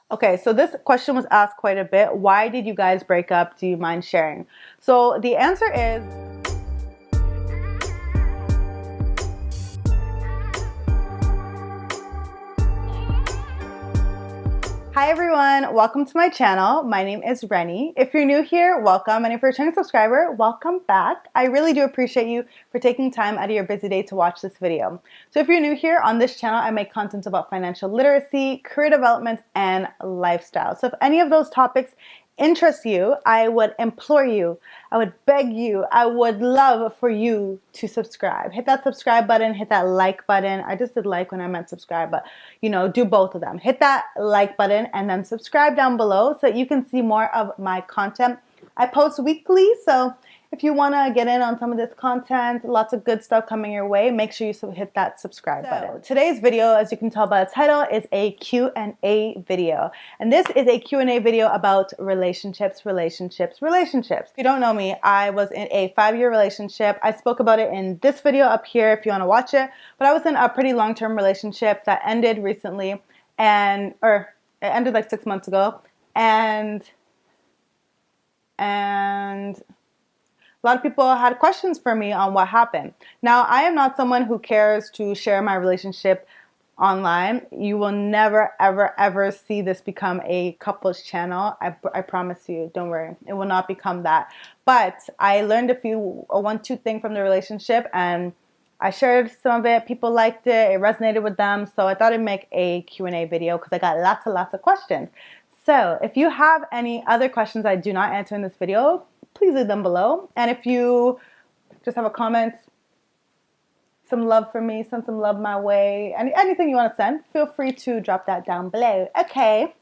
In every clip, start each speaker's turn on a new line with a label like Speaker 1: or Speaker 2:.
Speaker 1: Okay, so this question was asked quite a bit. Why did you guys break up? Do you mind sharing? So the answer is, hi everyone, welcome to my channel. My name is Reni. If you're new here, welcome. And if you're a returning subscriber, welcome back. I really do appreciate you for taking time out of your busy day to watch this video. So if you're new here, on this channel, I make content about financial literacy, career development, and lifestyle. So if any of those topics interest you, I would implore you, I would beg you, I would love for you to subscribe. Hit that subscribe button, hit that like button. I just did like when I meant subscribe, but do both of them. Hit that like button and then subscribe down below so that you can see more of my content. I post weekly, so if you want to get in on some of this content, lots of good stuff coming your way, make sure you hit that subscribe button. Today's video, as you can tell by the title, is a Q&A video. And this is a Q&A video about relationships. If you don't know me, I was in a 5-year relationship. I spoke about it in this video up here if you want to watch it. But I was in a pretty long-term relationship that ended recently, or it ended like 6 months ago. And a lot of people had questions for me on what happened. Now, I am not someone who cares to share my relationship online. You will never, ever, ever see this become a couples channel. I promise you, don't worry. It will not become that. But I learned a 1-2 thing from the relationship, and I shared some of it. People liked it. It resonated with them. So I thought I'd make a Q&A video because I got lots and lots of questions. So if you have any other questions I do not answer in this video, please leave them below. And if you just have a comment, some love for me, send some love my way, anything you want to send, feel free to drop that down below. Okay,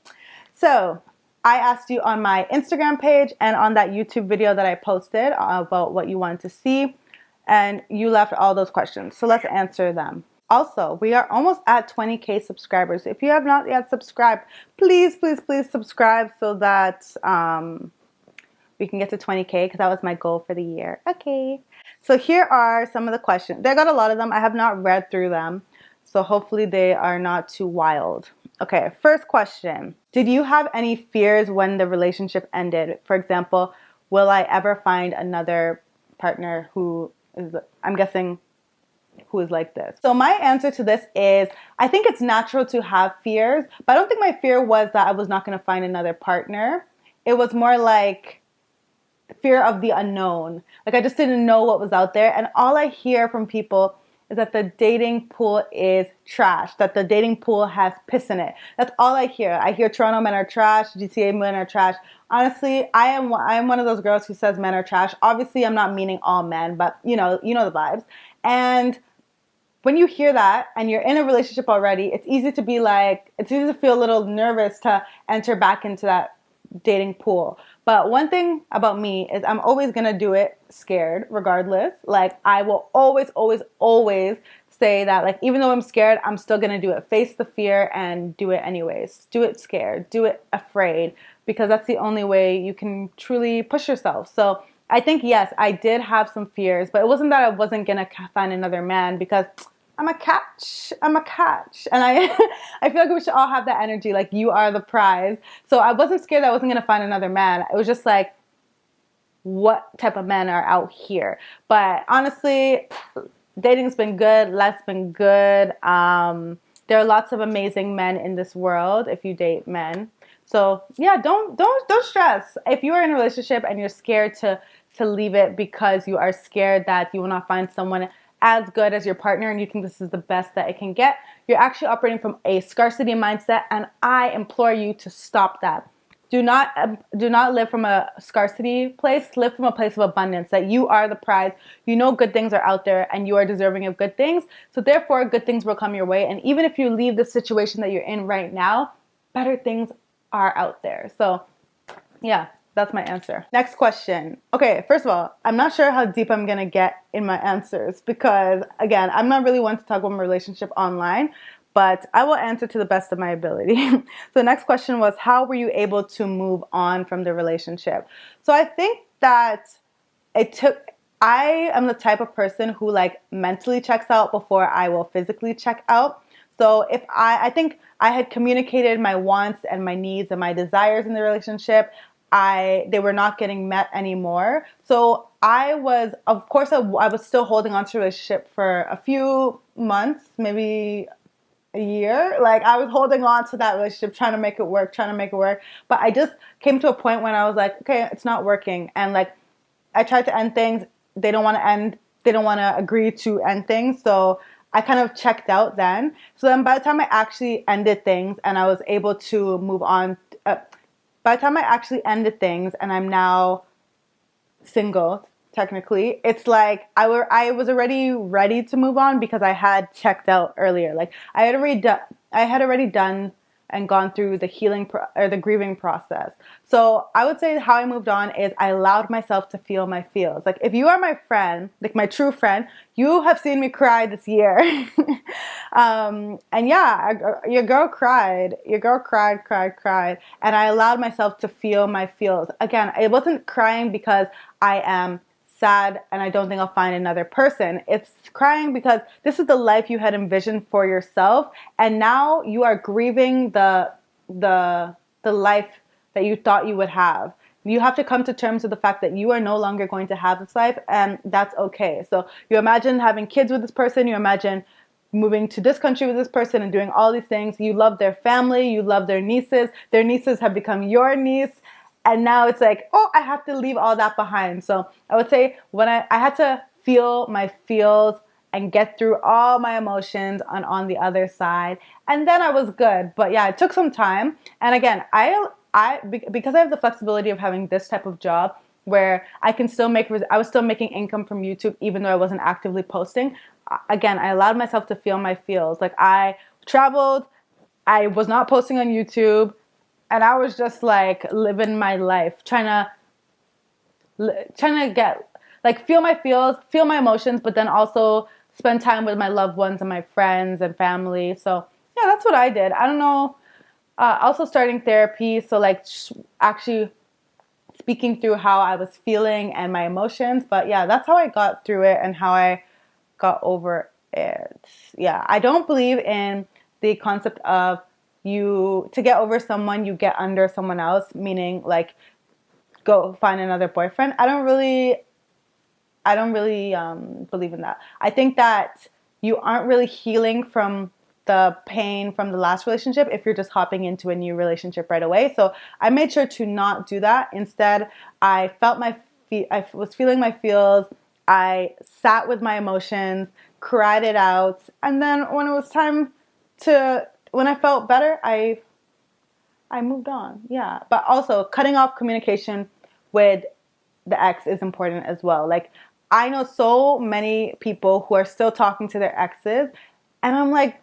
Speaker 1: so I asked you on my Instagram page and on that YouTube video that I posted about what you wanted to see, and you left all those questions. So let's answer them. Also, we are almost at 20K subscribers. If you have not yet subscribed, please, please, please subscribe so that we can get to 20K, because that was my goal for the year. Okay. So here are some of the questions. I got a lot of them. I have not read through them, so hopefully they are not too wild. Okay, first question. Did you have any fears when the relationship ended? For example, will I ever find another partner who is, I'm guessing, who is like this? So my answer to this is, I think it's natural to have fears, but I don't think my fear was that I was not going to find another partner. It was more like fear of the unknown. Like, I just didn't know what was out there. And all I hear from people is that the dating pool is trash, that the dating pool has piss in it. That's all I hear. I hear Toronto men are trash, GTA men are trash. Honestly, I am one of those girls who says men are trash. Obviously, I'm not meaning all men, but you know the vibes. And when you hear that and you're in a relationship already, it's easy to feel a little nervous to enter back into that dating pool. But one thing about me is I'm always going to do it scared regardless. Like, I will always, always, always say that, like, even though I'm scared, I'm still going to do it. Face the fear and do it anyways. Do it scared. Do it afraid, because that's the only way you can truly push yourself. So I think, yes, I did have some fears, but it wasn't that I wasn't going to find another man, because I'm a catch. And I feel like we should all have that energy. Like, you are the prize. So I wasn't scared that I wasn't going to find another man. It was just like, what type of men are out here? But honestly, dating's been good. Life's been good. There are lots of amazing men in this world if you date men. So yeah, don't stress. If you are in a relationship and you're scared to leave it because you are scared that you will not find someone as good as your partner and you think this is the best that it can get, you're actually operating from a scarcity mindset, and I implore you to stop that. Do not live from a scarcity place. Live from a place of abundance, that you are the prize. You know good things are out there and you are deserving of good things. So therefore, good things will come your way. And even if you leave the situation that you're in right now, better things are out there. So yeah, that's my answer. Next question. Okay, first of all, I'm not sure how deep I'm going to get in my answers because, again, I'm not really one to talk about my relationship online, but I will answer to the best of my ability. So the next question was, how were you able to move on from the relationship? So I think that I am the type of person who, like, mentally checks out before I will physically check out. So if I think I had communicated my wants and my needs and my desires in the relationship, they were not getting met anymore. So I was, of course, I was still holding on to the relationship for a few months, maybe a year. Like I was holding on to that relationship, trying to make it work, trying to make it work. But I just came to a point when I was like, okay, it's not working. And like I tried to end things. They don't want to end. They don't want to agree to end things. So I kind of checked out then. So then by the time I actually ended things and I was able to move on, by the time I actually ended things and I'm now single, technically, it's like I was already ready to move on because I had checked out earlier. Like I had already done and gone through the or the grieving process. So I would say how I moved on is I allowed myself to feel my feels. Like if you are my friend, like my true friend, you have seen me cry this year. And yeah, your girl cried. Your girl cried. And I allowed myself to feel my feels. Again, it wasn't crying because I am sad and I don't think I'll find another person. It's crying because this is the life you had envisioned for yourself, and now you are grieving the life that you thought you would have. You have to come to terms with the fact that you are no longer going to have this life, and that's okay. So you imagine having kids with this person, you imagine moving to this country with this person and doing all these things. You love their family, you love their nieces have become your niece. And now it's like, oh, I have to leave all that behind. So I would say when I had to feel my feels and get through all my emotions on the other side. And then I was good. But yeah, it took some time. And again, because I have the flexibility of having this type of job where I was still making income from YouTube even though I wasn't actively posting. Again, I allowed myself to feel my feels. Like I traveled, I was not posting on YouTube, and I was just like living my life, trying to get like feel my feels, feel my emotions, but then also spend time with my loved ones and my friends and family. So yeah, that's what I did. I don't know. Also starting therapy, so like actually speaking through how I was feeling and my emotions. But yeah, that's how I got through it and how I got over it. Yeah, I don't believe in the concept of to get over someone, you get under someone else, meaning like go find another boyfriend. I don't really believe in that. I think that you aren't really healing from the pain from the last relationship if you're just hopping into a new relationship right away. So I made sure to not do that. Instead, I was feeling my feels. I sat with my emotions, cried it out, and then when it was time when I felt better, I moved on. Yeah, but also cutting off communication with the ex is important as well. Like I know so many people who are still talking to their exes, and I'm like,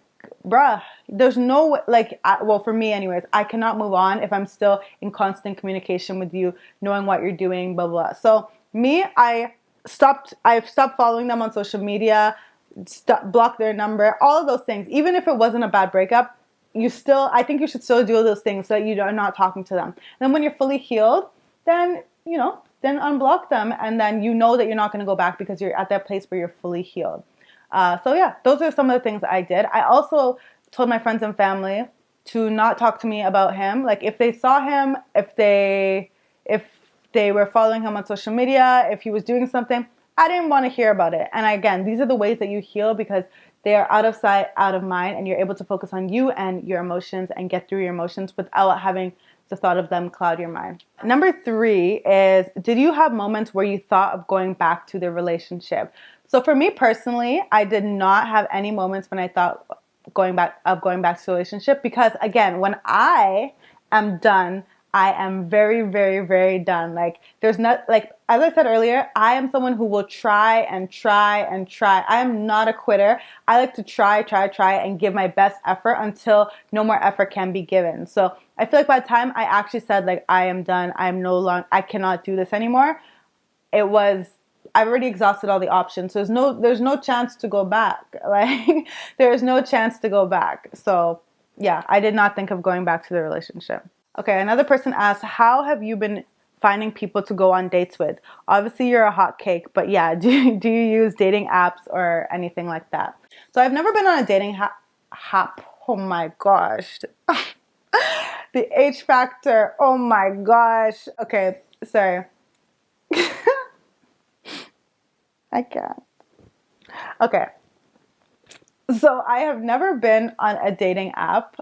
Speaker 1: bruh, there's no like, well, for me anyways, I cannot move on if I'm still in constant communication with you, knowing what you're doing, blah blah. So me, I've stopped following them on social media, blocked their number, all of those things. Even if it wasn't a bad breakup, I think you should still do those things so that you are not talking to them. And then when you're fully healed, then then unblock them, and then you know that you're not going to go back because you're at that place where you're fully healed. So yeah, those are some of the things I did. I also told my friends and family to not talk to me about him. Like if they saw him, if they were following him on social media, if he was doing something, I didn't want to hear about it. And again, these are the ways that you heal because they are out of sight, out of mind, and you're able to focus on you and your emotions and get through your emotions without having the thought of them cloud your mind. Number 3 is, did you have moments where you thought of going back to the relationship? So for me personally, I did not have any moments when I thought going back to the relationship because again, when I am done, I am very, very, very done. Like there's not, like, as I said earlier, I am someone who will try and try and try. I am not a quitter. I like to try and give my best effort until no more effort can be given. So I feel like by the time I actually said like, I am done, I cannot do this anymore. I've already exhausted all the options. So there's no chance to go back. Like there's no chance to go back. So yeah, I did not think of going back to the relationship. Okay, another person asked, how have you been finding people to go on dates with? Obviously, you're a hot cake, but yeah, do you use dating apps or anything like that? So I've never been on a dating hap. Oh my gosh. The H factor. Oh my gosh. Okay, sorry. I can't. Okay. So I have never been on a dating app.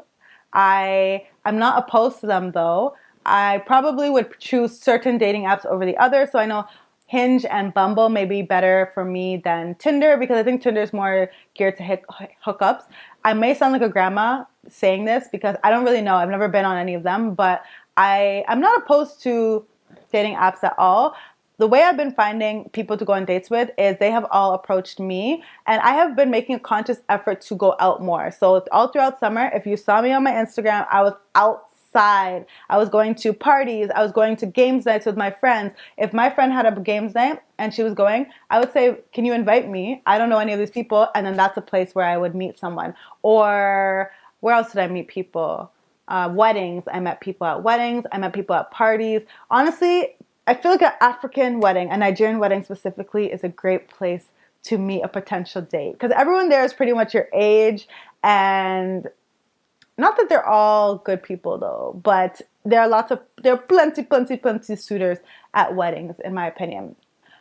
Speaker 1: I'm not opposed to them though. I probably would choose certain dating apps over the others. So I know Hinge and Bumble may be better for me than Tinder because I think Tinder is more geared to hookups. I may sound like a grandma saying this because I don't really know. I've never been on any of them, but I'm not opposed to dating apps at all. The way I've been finding people to go on dates with is they have all approached me, and I have been making a conscious effort to go out more. So all throughout summer, if you saw me on my Instagram, I was outside. I was going to parties. I was going to games nights with my friends. If my friend had a games night and she was going, I would say, can you invite me? I don't know any of these people. And then that's a place where I would meet someone. Or where else did I meet people? Weddings. I met people at weddings. I met people at parties. Honestly, I feel like an African wedding, a Nigerian wedding specifically, is a great place to meet a potential date because everyone there is pretty much your age, and not that they're all good people though, but there are plenty suitors at weddings, in my opinion.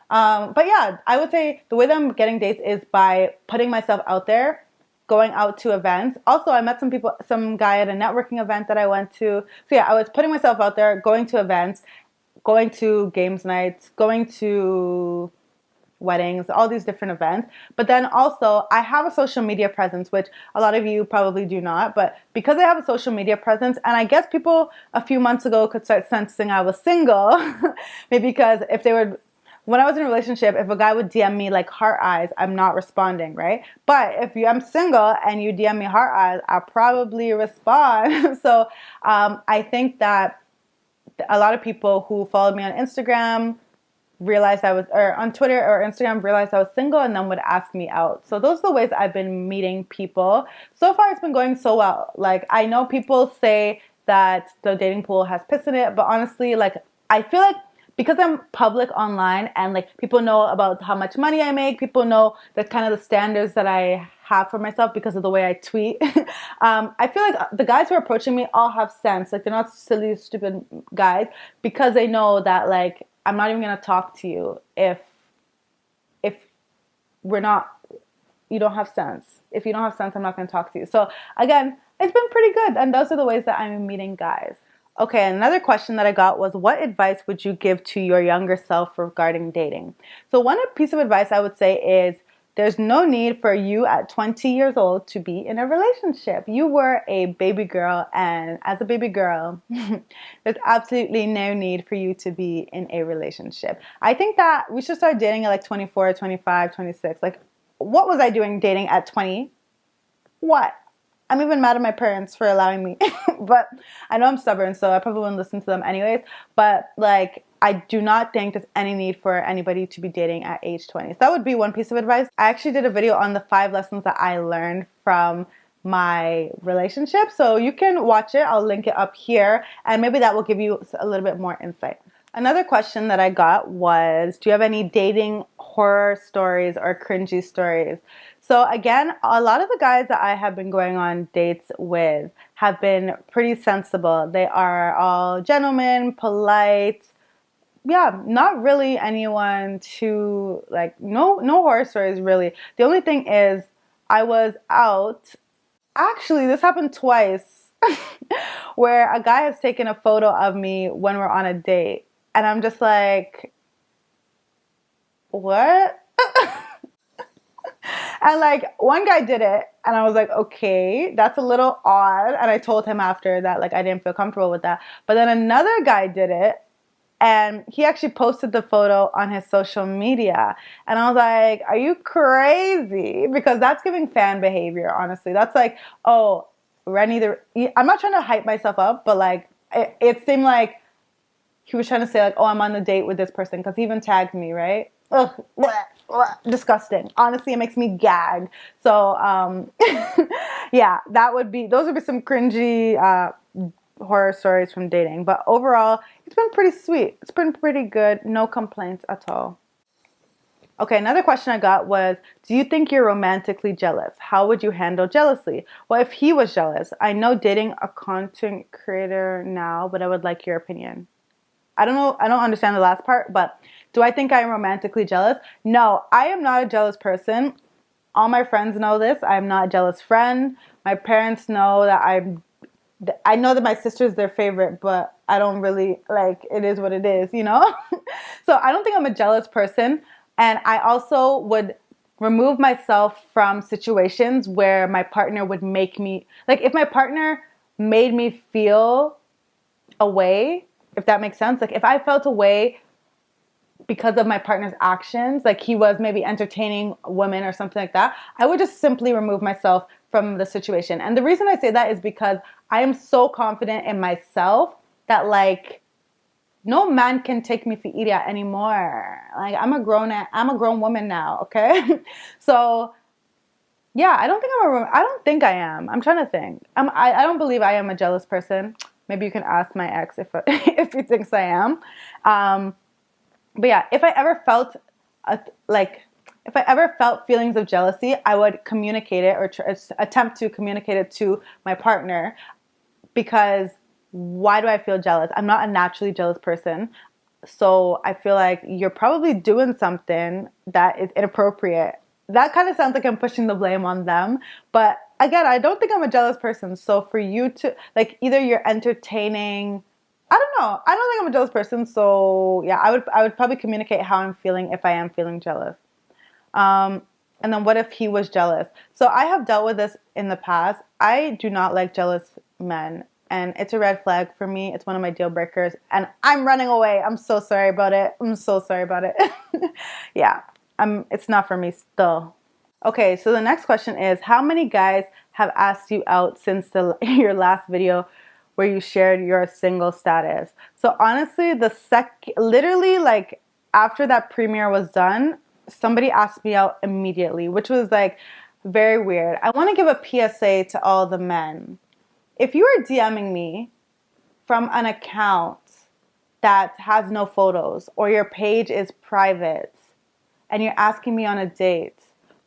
Speaker 1: But yeah, I would say the way that I'm getting dates is by putting myself out there, going out to events. Also, I met some guy at a networking event that I went to. So yeah, I was putting myself out there, going to events, going to games nights, going to weddings, all these different events. But then also, I have a social media presence, which a lot of you probably do not. But because I have a social media presence, and I guess people a few months ago could start sensing I was single, maybe because if they would, when I was in a relationship, if a guy would DM me like heart eyes, I'm not responding, right? But if I'm single and you DM me heart eyes, I'll probably respond. So I think that a lot of people who followed me on Instagram realized or on Twitter or Instagram realized I was single and then would ask me out. So those are the ways I've been meeting people. So far it's been going so well. Like I know people say that the dating pool has piss in it, but honestly, like I feel like because I'm public online and like people know about how much money I make, people know the kind of the standards that I have for myself because of the way I tweet. I feel like the guys who are approaching me all have sense. Like they're not silly, stupid guys because they know that like I'm not even gonna talk to you if we're not, you don't have sense. If you don't have sense, I'm not gonna talk to you. So again, it's been pretty good, and those are the ways that I'm meeting guys. Okay, another question that I got was, what advice would you give to your younger self regarding dating? So one piece of advice I would say is there's no need for you at 20 years old to be in a relationship. You were a baby girl, and as a baby girl, there's absolutely no need for you to be in a relationship. I think that we should start dating at like 24, 25, 26. Like, what was I doing dating at 20? What? I'm even mad at my parents for allowing me. But I know I'm stubborn, so I probably wouldn't listen to them anyways. But like, I do not think there's any need for anybody to be dating at age 20. So that would be one piece of advice. I actually did a video on the 5 lessons that I learned from my relationship. So you can watch it. I'll link it up here. And maybe that will give you a little bit more insight. Another question that I got was, do you have any dating horror stories or cringy stories? So again, a lot of the guys that I have been going on dates with have been pretty sensible. They are all gentlemen, polite. Yeah, not really anyone to like, no horror stories really. The only thing is I was out. Actually, this happened twice where a guy has taken a photo of me when we're on a date. And I'm just like, what? And like one guy did it and I was like, okay, that's a little odd. And I told him after that, like, I didn't feel comfortable with that. But then another guy did it and he actually posted the photo on his social media. And I was like, are you crazy? Because that's giving fan behavior, honestly. That's like, oh, Reni, I'm not trying to hype myself up, but like, it seemed like he was trying to say like, oh, I'm on a date with this person because he even tagged me, right? Ugh, bleh, bleh, disgusting. Honestly, it makes me gag. So, yeah, those would be some cringy horror stories from dating. But overall, it's been pretty sweet. It's been pretty good. No complaints at all. Okay, another question I got was, do you think you're romantically jealous? How would you handle jealousy? Well, if he was jealous, I know dating a content creator now, but I would like your opinion. I don't know, I don't understand the last part, but do I think I'm romantically jealous? No, I am not a jealous person. All my friends know this. I'm not a jealous friend. My parents know that I know that my sister's their favorite, but I don't really like it is what it is, you know? So I don't think I'm a jealous person. And I also would remove myself from situations where my partner would make me, like if my partner made me feel a way, if that makes sense. Like if I felt a way because of my partner's actions, like he was maybe entertaining women or something like that, I would just simply remove myself from the situation. And the reason I say that is because I am so confident in myself that like no man can take me for idiot anymore. Like I'm a grown woman now, okay? So yeah, I don't think I am. I'm trying to think. I don't believe I am a jealous person. Maybe you can ask my ex if if he thinks I am. Um, but yeah, if I ever felt a, like if I ever felt feelings of jealousy, I would communicate it or attempt to communicate it to my partner, because why do I feel jealous? I'm not a naturally jealous person. So I feel like you're probably doing something that is inappropriate. That kind of sounds like I'm pushing the blame on them. But again, I don't think I'm a jealous person. So for you to, like, either you're entertaining, I don't know. I don't think I'm a jealous person. So yeah, I would probably communicate how I'm feeling if I am feeling jealous. Um, and then what if he was jealous? So I have dealt with this in the past. I do not like jealous men. And it's a red flag for me. It's one of my deal breakers. And I'm running away. I'm so sorry about it. I'm so sorry about it. Yeah. It's not for me still. Okay, so the next question is, how many guys have asked you out since your last video where you shared your single status? So honestly, literally like after that premiere was done, somebody asked me out immediately, which was like very weird. I want to give a PSA to all the men. If you are DMing me from an account that has no photos or your page is private and you're asking me on a date,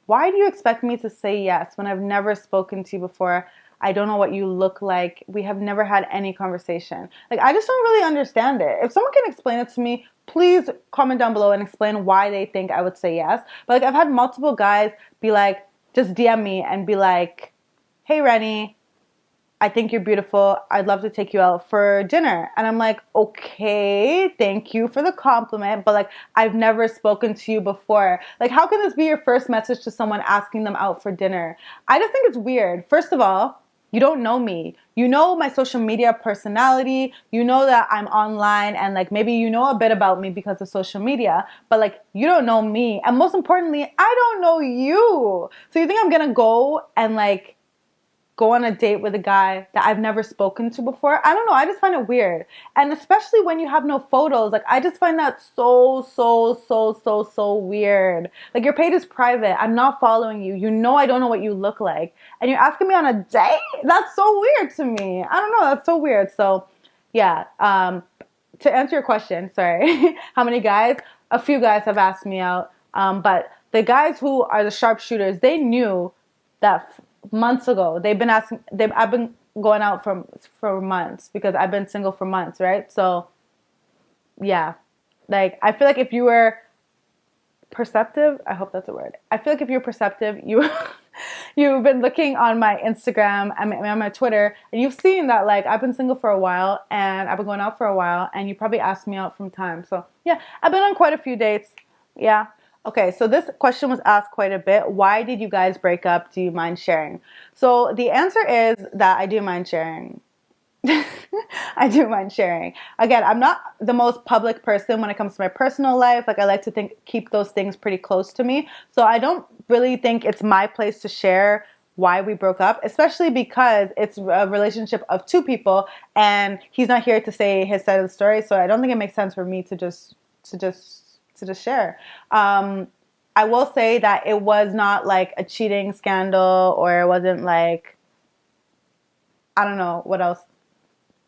Speaker 1: why do you expect me to say yes when I've never spoken to you before? I don't know what you look like. We have never had any conversation. Like, I just don't really understand it. If someone can explain it to me, please comment down below and explain why they think I would say yes. But like, I've had multiple guys be like, just DM me and be like, hey, Reni, I think you're beautiful. I'd love to take you out for dinner. And I'm like, okay, thank you for the compliment. But like, I've never spoken to you before. Like, how can this be your first message to someone asking them out for dinner? I just think it's weird. First of all, you don't know me. You know my social media personality. You know that I'm online and like maybe you know a bit about me because of social media. But like, you don't know me. And most importantly, I don't know you. So you think I'm gonna go and like go on a date with a guy that I've never spoken to before? I don't know. I just find it weird. And especially when you have no photos. Like, I just find that so weird. Like, your page is private. I'm not following you. You know I don't know what you look like. And you're asking me on a date? That's so weird to me. I don't know. That's so weird. So, yeah. To answer your question, sorry. How many guys? A few guys have asked me out. But the guys who are the sharpshooters, they knew that months ago. I've been going out for months because I've been single for months, right? So yeah, like I feel like if you were perceptive, I hope that's a word. I feel like if you're perceptive, you've been looking on my Instagram, on my Twitter, and you've seen that like I've been single for a while and I've been going out for a while, and you probably asked me out from time. So yeah, I've been on quite a few dates. Yeah. Okay, so this question was asked quite a bit. Why did you guys break up? Do you mind sharing? So the answer is that I do mind sharing. I do mind sharing. Again, I'm not the most public person when it comes to my personal life. Like I like to keep those things pretty close to me. So I don't really think it's my place to share why we broke up, especially because it's a relationship of two people and he's not here to say his side of the story. So I don't think it makes sense for me to just share. I will say that it was not like a cheating scandal, or it wasn't like, I don't know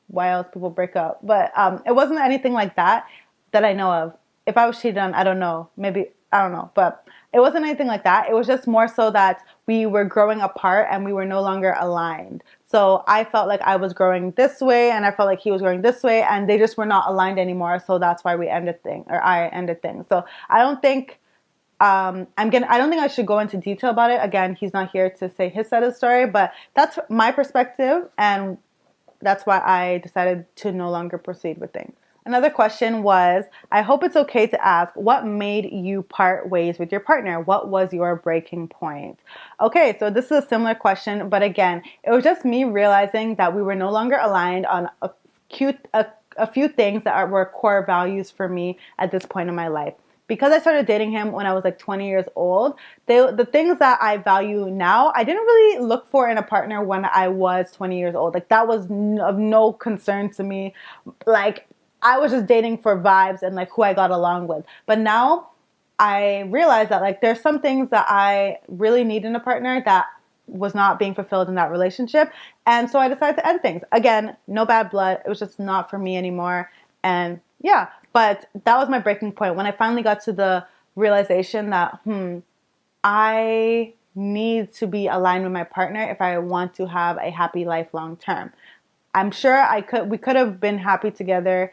Speaker 1: why else people break up, but it wasn't anything like that I know of. If I was cheated on, I don't know. Maybe I don't know, but it wasn't anything like that. It was just more so that we were growing apart and we were no longer aligned. So I felt like I was growing this way and I felt like he was growing this way, and they just were not aligned anymore. So that's why we ended things, or I ended things. So I don't think I don't think I should go into detail about it. Again, he's not here to say his side of the story, but that's my perspective, and that's why I decided to no longer proceed with things. Another question was, I hope it's okay to ask, what made you part ways with your partner? What was your breaking point? Okay, so this is a similar question, but again, it was just me realizing that we were no longer aligned on a few things that were core values for me at this point in my life. Because I started dating him when I was like 20 years old, the things that I value now, I didn't really look for in a partner when I was 20 years old. Like that was of no concern to me. Like I was just dating for vibes and like who I got along with. But now I realize that like there's some things that I really need in a partner that was not being fulfilled in that relationship. And so I decided to end things. Again, no bad blood. It was just not for me anymore. And yeah, but that was my breaking point when I finally got to the realization that, I need to be aligned with my partner if I want to have a happy life long term. I'm sure we could have been happy together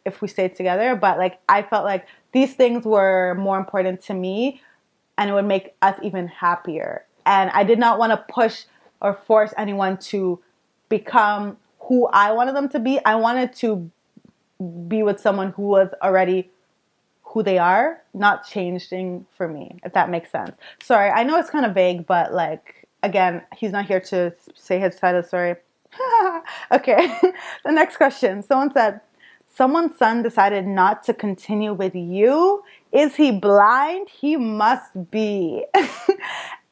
Speaker 1: if we stayed together, but like I felt like these things were more important to me and it would make us even happier. And I did not want to push or force anyone to become who I wanted them to be. I wanted to be with someone who was already who they are, not changing for me, if that makes sense. Sorry, I know it's kind of vague, but like, again, he's not here to say his side of the story. Okay, the next question. Someone said, someone's son decided not to continue with you. Is he blind? He must be.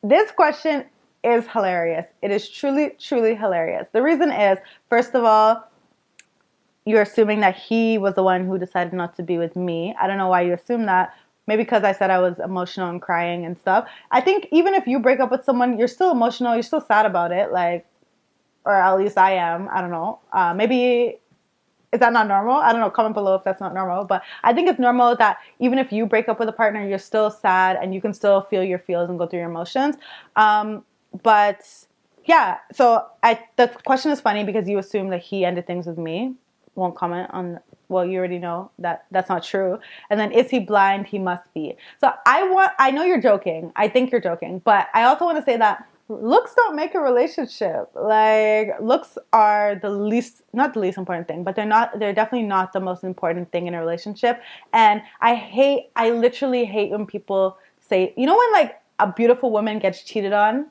Speaker 1: This question is hilarious. It is truly, truly hilarious. The reason is, first of all, you're assuming that he was the one who decided not to be with me. I don't know why you assume that. Maybe because I said I was emotional and crying and stuff. I think even if you break up with someone, you're still emotional, you're still sad about it, like, or at least I am. I don't know. Maybe, is that not normal? I don't know. Comment below if that's not normal. But I think it's normal that even if you break up with a partner, you're still sad and you can still feel your feels and go through your emotions. But yeah, so the question is funny because you assume that he ended things with me. Won't comment on, well, you already know that that's not true. And then, is he blind? He must be. So I know you're joking. I think you're joking. But I also want to say that looks don't make a relationship. Like, looks are not the least important thing, but they're definitely not the most important thing in a relationship. And I literally hate when people say, you know when like a beautiful woman gets cheated on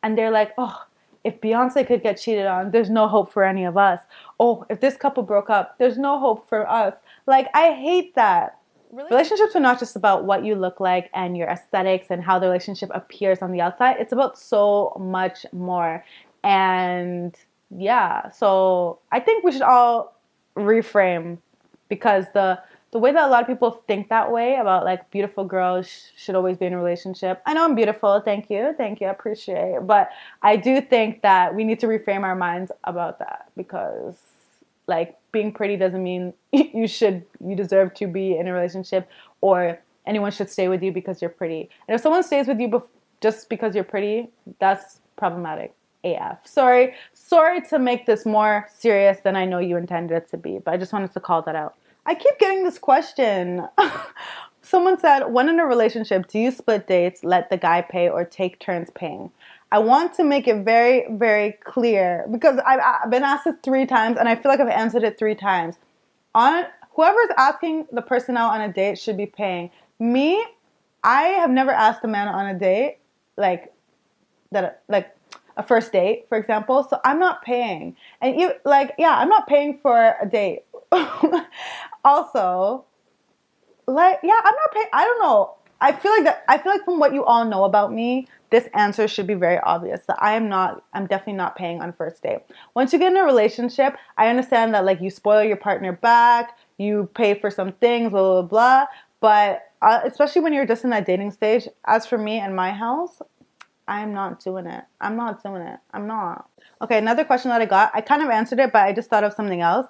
Speaker 1: and they're like, oh, if Beyonce could get cheated on, there's no hope for any of us. Oh, if this couple broke up, there's no hope for us. Like, I hate that. Relationships are not just about what you look like and your aesthetics and how the relationship appears on the outside. It's about so much more. And yeah, so I think we should all reframe, because the way that a lot of people think that way about like beautiful girls should always be in a relationship. I know I'm beautiful. Thank you. I appreciate it. But I do think that we need to reframe our minds about that, because like being pretty doesn't mean you deserve to be in a relationship, or anyone should stay with you because you're pretty. And if someone stays with you just because you're pretty, that's problematic AF. Sorry to make this more serious than I know you intended it to be, but I just wanted to call that out. I keep getting this question. Someone said, when in a relationship, do you split dates, let the guy pay, or take turns paying? I want to make it very, very clear, because I've been asked it 3 times and I feel like I've answered it 3 times. Whoever's asking the person out on a date should be paying. Me, I have never asked a man on a date, like a first date, for example. So I'm not paying. And I'm not paying for a date. Also, I'm not paying. I don't know. I feel like from what you all know about me, this answer should be very obvious that I'm definitely not paying on first date. Once you get in a relationship, I understand that like you spoil your partner back, you pay for some things, blah, blah, blah. But especially when you're just in that dating stage, as for me and my house, I'm not doing it. I'm not. Okay, another question that I got, I kind of answered it, but I just thought of something else.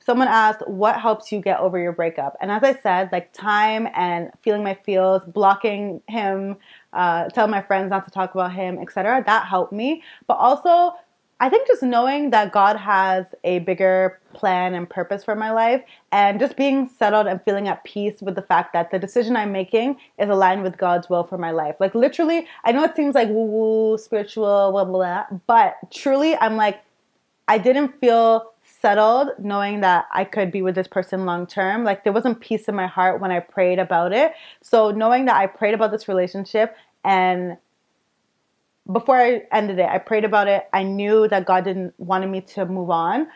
Speaker 1: Someone asked, what helps you get over your breakup? And as I said, like time and feeling my feels, blocking him, telling my friends not to talk about him, etc. That helped me. But also, I think just knowing that God has a bigger plan and purpose for my life, and just being settled and feeling at peace with the fact that the decision I'm making is aligned with God's will for my life. Like literally, I know it seems like woo woo, spiritual, blah, blah, blah, but truly I'm like, I didn't feel settled knowing that I could be with this person long term. Like there wasn't peace in my heart when I prayed about it. So knowing that I prayed about this relationship, and before I ended it, I prayed about it. I knew that God didn't wanted me to move on.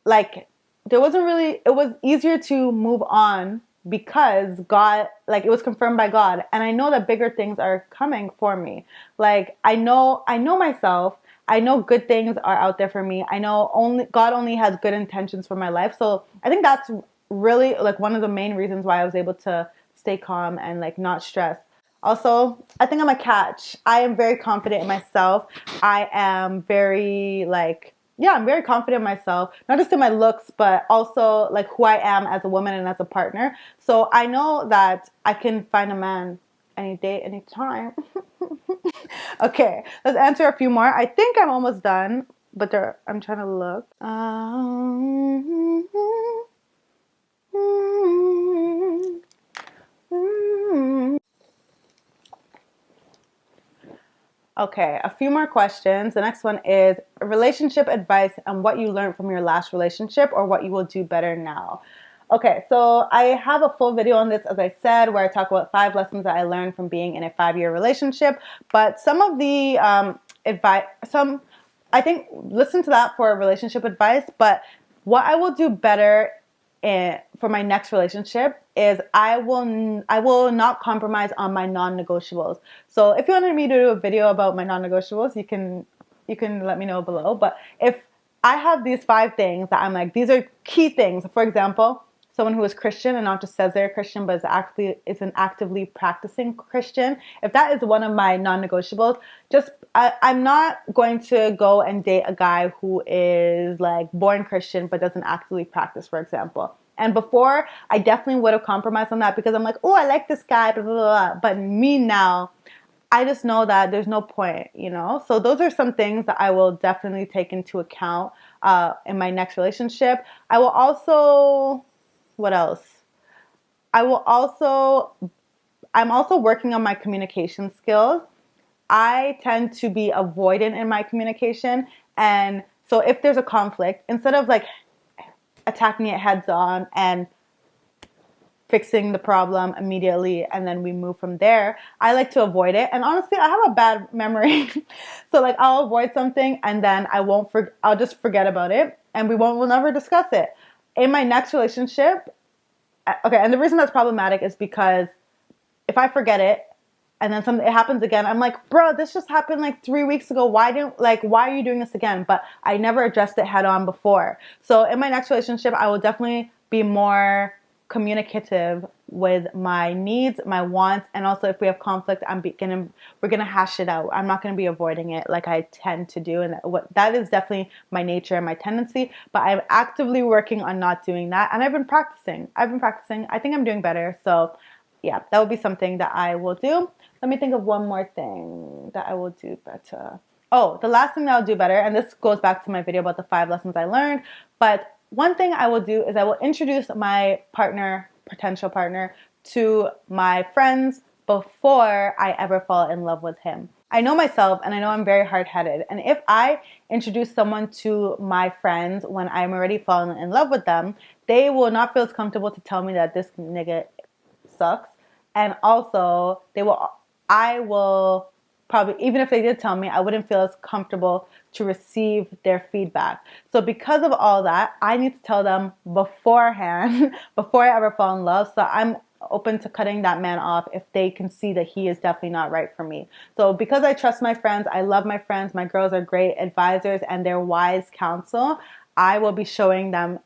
Speaker 1: Like there wasn't really, it was easier to move on because God, like it was confirmed by God. And I know that bigger things are coming for me. Like I know myself. I know good things are out there for me. I know God only has good intentions for my life. So I think that's really like one of the main reasons why I was able to stay calm and like not stress. Also, I think I'm a catch. I am very confident in myself. I am very like, yeah, I'm very confident in myself, not just in my looks, but also like who I am as a woman and as a partner. So I know that I can find a man any day, any time. Okay, let's answer a few more. I think I'm almost done, but I'm trying to look. Okay, a few more questions. The next one is relationship advice and what you learned from your last relationship or what you will do better now. Okay, so I have a full video on this, as I said, where I talk about 5 lessons that I learned from being in a 5-year relationship. But some of the advice, I think, listen to that for relationship advice. But what I will do better for my next relationship is I will not compromise on my non-negotiables. So if you wanted me to do a video about my non-negotiables, you can let me know below. But if I have these 5 things that I'm like, these are key things. For example, someone who is Christian and not just says they're a Christian, but is an actively practicing Christian. If that is one of my non-negotiables, I'm not going to go and date a guy who is like born Christian but doesn't actively practice, for example. And before, I definitely would have compromised on that because I'm like, oh, I like this guy, blah, blah, blah. But me now, I just know that there's no point, you know? So those are some things that I will definitely take into account in my next relationship. I will also, what else? I'm also working on my communication skills. I tend to be avoidant in my communication. And so if there's a conflict, instead of like attacking it heads on and fixing the problem immediately and then we move from there, I like to avoid it. And honestly, I have a bad memory. So like I'll avoid something and then I'll just forget about it and we'll never discuss it. In my next relationship, okay, and the reason that's problematic is because if I forget it and then it happens again, I'm like, bro, this just happened like 3 weeks ago. Why are you doing this again? But I never addressed it head on before. So in my next relationship, I will definitely be more communicative with my needs, my wants, and also if we have conflict, we're gonna hash it out. I'm not gonna be avoiding it like I tend to do, and that is definitely my nature and my tendency. But I'm actively working on not doing that, and I've been practicing. I think I'm doing better. So yeah, that would be something that I will do. Let me think of one more thing that I will do better. Oh, the last thing that I'll do better, and this goes back to my video about the 5 lessons I learned, but one thing I will do is I will introduce my potential partner, to my friends before I ever fall in love with him. I know myself and I know I'm very hard-headed. And if I introduce someone to my friends when I'm already fallen in love with them, they will not feel as comfortable to tell me that this nigga sucks. And also, I will probably, even if they did tell me, I wouldn't feel as comfortable to receive their feedback. So because of all that, I need to tell them beforehand, before I ever fall in love. So I'm open to cutting that man off if they can see that he is definitely not right for me. So because I trust my friends, I love my friends, my girls are great advisors and they're wise counsel, I will be showing my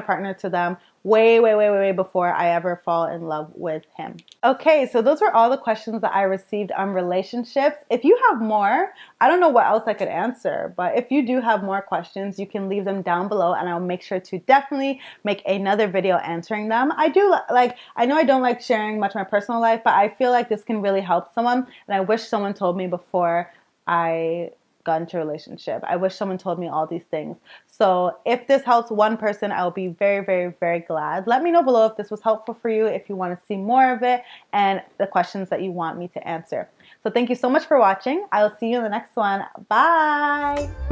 Speaker 1: partner to them way, way, way, way, way before I ever fall in love with him. Okay, so those were all the questions that I received on relationships. If you have more, I don't know what else I could answer, but if you do have more questions, you can leave them down below and I'll make sure to definitely make another video answering them. I know I don't like sharing much of my personal life, but I feel like this can really help someone, and I wish someone told me before I got into a relationship. I wish someone told me all these things. So if this helps one person, I will be very, very, very glad. Let me know below if this was helpful for you, if you want to see more of it, and the questions that you want me to answer. So thank you so much for watching. I will see you in the next one. Bye!